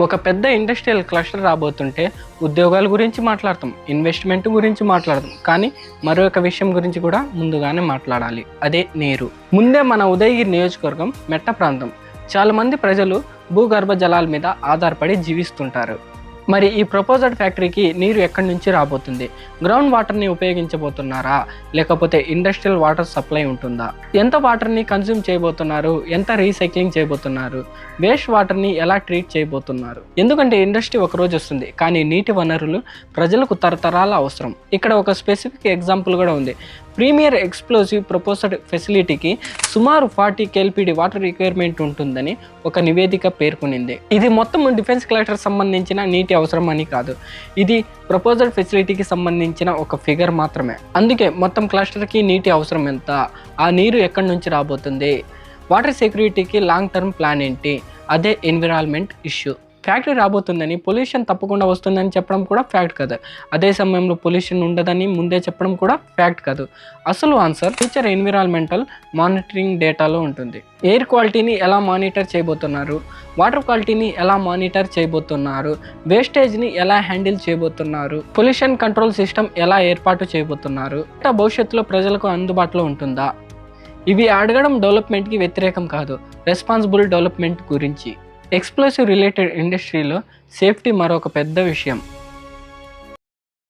ఒక పెద్ద industrial cluster రాబోతుంటే ఉద్యోగాల గురించి మాట్లాడతాం, ఇన్వెస్ట్మెంట్ గురించి మాట్లాడతాం, కానీ మరొక విషయం గురించి కూడా ముందుగానే మాట్లాడాలి. అదే నీరు. ముందే మన ఉదయగిరి నియోజకవర్గం మెట్ట ప్రాంతం. చాలా మంది ప్రజలు భూగర్భ జలాల మీద ఆధారపడి జీవిస్తుంటారు. మరి ఈ ప్రపోజల్డ్ ఫ్యాక్టరీకి నీరు ఎక్కడి నుంచి రాబోతుంది? గ్రౌండ్ వాటర్ని ఉపయోగించబోతున్నారా, లేకపోతే ఇండస్ట్రియల్ వాటర్ సప్లై ఉంటుందా? ఎంత వాటర్ని కన్జ్యూమ్ చేయబోతున్నారు, ఎంత రీసైక్లింగ్ చేయబోతున్నారు, వేస్ట్ వాటర్ని ఎలా ట్రీట్ చేయబోతున్నారు? ఎందుకంటే ఇండస్ట్రీ ఒక రోజు వస్తుంది, కానీ నీటి వనరులు ప్రజలకు తరతరాల అవసరం. ఇక్కడ ఒక స్పెసిఫిక్ ఎగ్జాంపుల్ కూడా ఉంది. ప్రీమియర్ ఎక్స్ప్లోజివ్ ప్రపోజల్డ్ ఫెసిలిటీకి సుమారు 40 KLPD వాటర్ రిక్వైర్మెంట్ ఉంటుందని ఒక నివేదిక పేర్కొనింది. ఇది మొత్తం డిఫెన్స్ క్లస్టర్ సంబంధించిన నీటి అవసరం అని కాదు, ఇది ప్రపోజల్డ్ ఫెసిలిటీకి సంబంధించిన ఒక ఫిగర్ మాత్రమే. అందుకే మొత్తం క్లస్టర్కి నీటి అవసరం ఎంత, ఆ నీరు ఎక్కడి నుంచి రాబోతుంది, వాటర్ సెక్యూరిటీకి లాంగ్ టర్మ్ ప్లాన్ ఏంటి, అదే ఎన్విరాన్మెంట్ ఇష్యూ. ఫ్యాక్టరీ రాబోతుందని పొల్యూషన్ తప్పకుండా వస్తుందని చెప్పడం కూడా ఫ్యాక్ట్ కాదు, అదే సమయంలో పొల్యూషన్ ఉండదని ముందే చెప్పడం కూడా ఫ్యాక్ట్ కాదు. అసలు ఆన్సర్ ఫ్యూచర్ ఎన్విరాన్మెంటల్ మానిటరింగ్ డేటాలో ఉంటుంది. ఎయిర్ క్వాలిటీని ఎలా మానిటర్ చేయబోతున్నారు, వాటర్ క్వాలిటీని ఎలా మానిటర్ చేయబోతున్నారు, వేస్టేజ్ని ఎలా హ్యాండిల్ చేయబోతున్నారు, పొల్యూషన్ కంట్రోల్ సిస్టమ్ ఎలా ఏర్పాటు చేయబోతున్నారు, భవిష్యత్తులో ప్రజలకు అందుబాటులో ఉంటుందా? ఇవి అడగడం డెవలప్మెంట్కి వ్యతిరేకం కాదు, రెస్పాన్సిబుల్ డెవలప్మెంట్ గురించి. ఎక్స్ప్లోసివ్ రిలేటెడ్ ఇండస్ట్రీలో సేఫ్టీ మరొక పెద్ద విషయం.